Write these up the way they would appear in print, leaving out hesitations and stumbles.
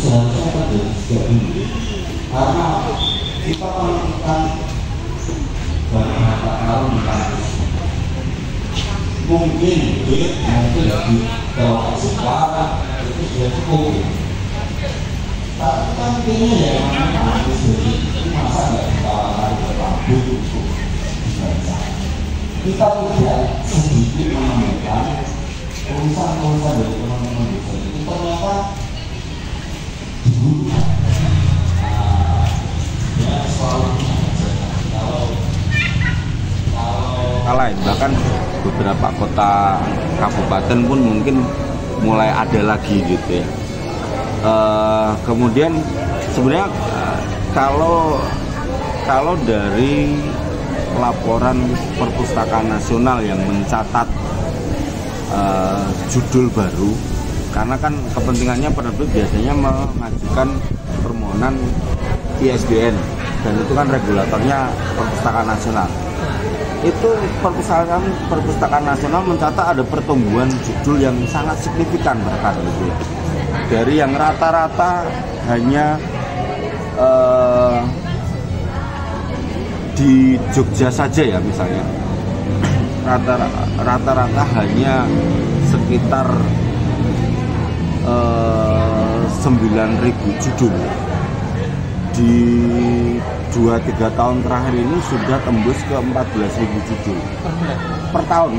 seharusnya terjadi sejak dulu karena kita menentukan banyak hal di kampus. Mungkin di dalam sekolah itu sudah cukup. Tapi kan ini ya memang jadi masa nggak ditawarkan ke kampus untuk dibaca. Kita tidak sedikit menemukan tulisan-tulisan dari teman-teman dosen itu ternyata digunakan. Ya selalu lain, bahkan beberapa kota kabupaten pun mungkin mulai ada lagi gitu ya. Kemudian sebenarnya kalau dari laporan Perpustakaan Nasional yang mencatat judul baru, karena kan kepentingannya penerbit biasanya mengajukan permohonan ISBN dan itu kan regulatornya Perpustakaan Nasional. Itu Perpustakaan Nasional mencatat ada pertumbuhan judul yang sangat signifikan bahkan gitu ya. Dari yang rata-rata hanya di Jogja saja ya misalnya, rata-rata hanya sekitar 9.000 judul. Di 2-3 tahun terakhir ini sudah tembus ke 14.000 judul per tahun.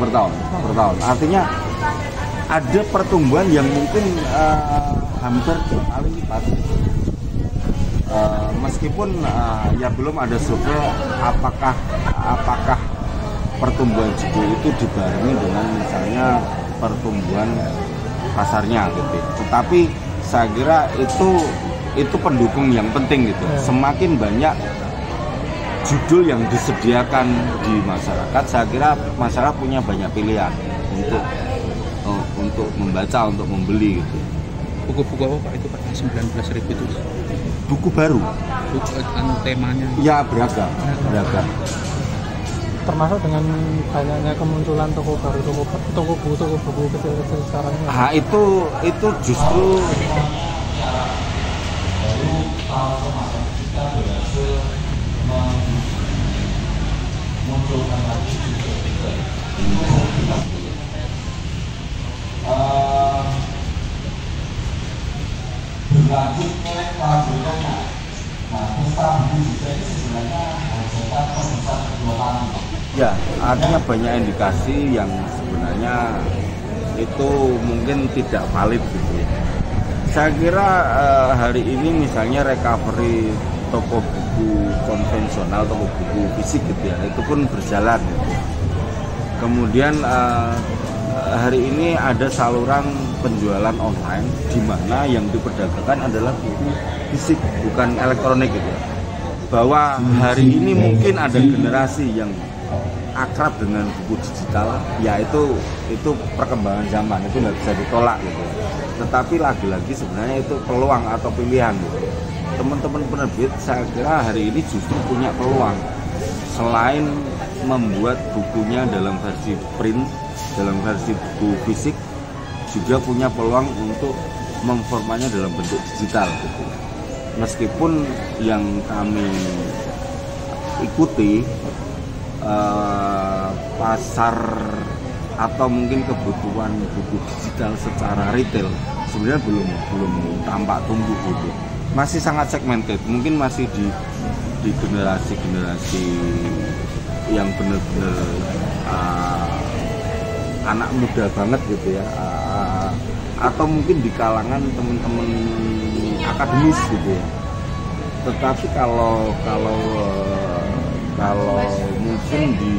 Artinya ada pertumbuhan yang mungkin hampir 2 kali lipat. Meskipun ya belum ada survei apakah pertumbuhan judul itu dibarengi dengan misalnya pertumbuhan pasarnya gitu. Tetapi saya kira itu pendukung yang penting gitu. Semakin banyak judul yang disediakan di masyarakat, saya kira masyarakat punya banyak pilihan untuk membaca, untuk membeli gitu. Buku-buku apa Pak itu Pak? 19.000 itu? Buku baru. Buku temanya? Ya beragam. Termasuk dengan banyaknya kemunculan toko baru, toko buku kecil-kecil sekarang ini. Itu justru kita berhasil memunculkan lagi berlanjut oleh para berikutnya. Nah, pesta buku juga ini sebenarnya hajatan terbesar kedua kali. ya artinya banyak indikasi yang sebenarnya itu mungkin tidak valid gitu ya. Saya kira hari ini misalnya recovery toko buku konvensional, toko buku fisik gitu ya, itu pun berjalan gitu. Kemudian hari ini ada saluran penjualan online di mana yang diperdagangkan adalah buku fisik, bukan elektronik gitu ya. Bahwa hari ini mungkin ada generasi yang akrab dengan buku digital, ya itu perkembangan zaman, itu nggak bisa ditolak gitu. Tetapi lagi-lagi sebenarnya itu peluang atau pilihan gitu. Teman-teman penerbit saya kira hari ini justru punya peluang, selain membuat bukunya dalam versi print, dalam versi buku fisik, juga punya peluang untuk memformanya dalam bentuk digital gitu. Meskipun yang kami ikuti pasar atau mungkin kebutuhan buku digital secara retail sebenarnya belum tampak tumbuh gitu, masih sangat segmented, mungkin masih di generasi yang benar-benar anak muda banget gitu ya, atau mungkin di kalangan teman-teman akademis gitu ya. Tetapi kalau mungkin di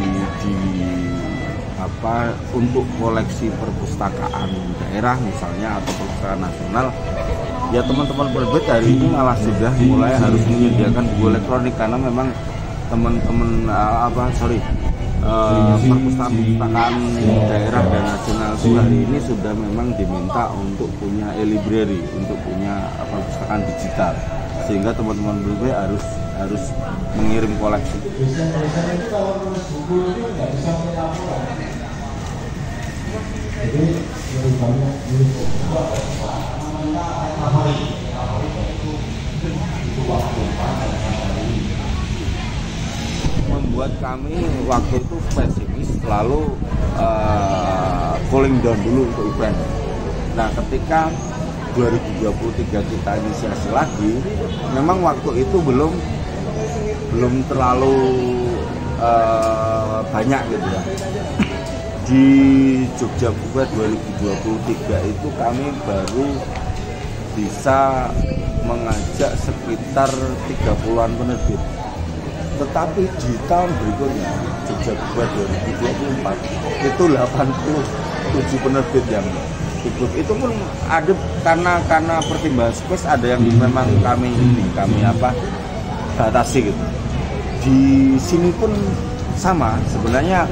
untuk koleksi perpustakaan daerah misalnya atau perpustakaan nasional, ya teman-teman penerbit hari ini malah sudah mulai harus menyediakan buku elektronik, karena memang teman-teman perpustakaan daerah dan nasional itu hari ini sudah memang diminta untuk punya e-library, untuk punya perpustakaan digital, sehingga teman-teman penerbit harus mengirim koleksi. Jadi lebih banyak membuat kami waktu itu pesimis, lalu cooling down dulu untuk event. Nah, ketika 2023 kita inisiasi lagi, memang waktu itu belum terlalu banyak gitu ya. Di Jogja Buka 2023 itu kami baru bisa mengajak sekitar 30-an penerbit. Tetapi di tahun berikutnya, Jogja Buka 2024 itu 87 penerbit yang ikut. Itu pun ada karena pertimbangan space, ada yang memang kami batasi gitu. Di sini pun sama sebenarnya,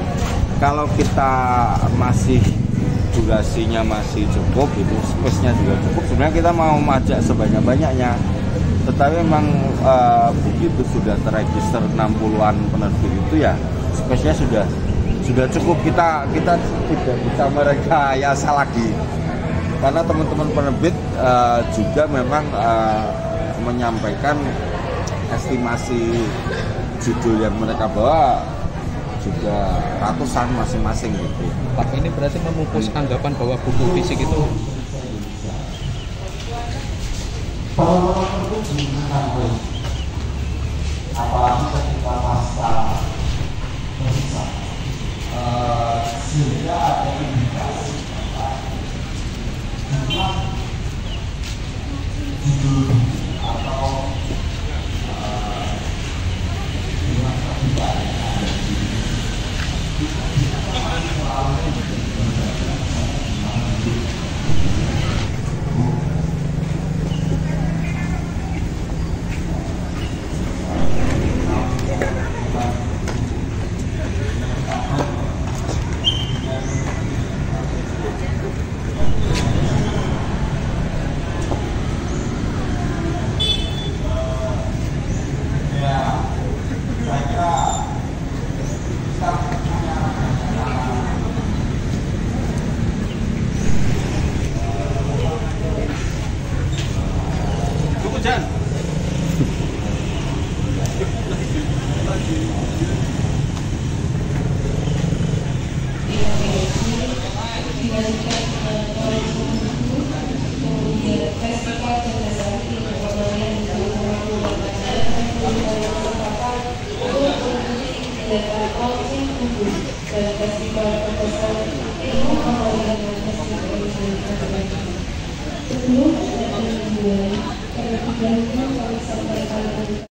kalau kita masih durasinya masih cukup gitu, space-nya juga cukup, sebenarnya kita mau majak sebanyak-banyaknya. Tetapi memang begitu sudah terregister 60-an penerbit itu ya, space-nya sudah cukup. Kita tidak bisa merekayasa lagi, karena teman-teman penerbit juga memang menyampaikan estimasi judul yang mereka bawa juga ratusan masing-masing gitu. Pak, ini berarti memupus anggapan bahwa buku fisik itu apalagi ketika pasca berpisah, sehingga ada indikasi jumlah judul atau jumlah terbuka yang ada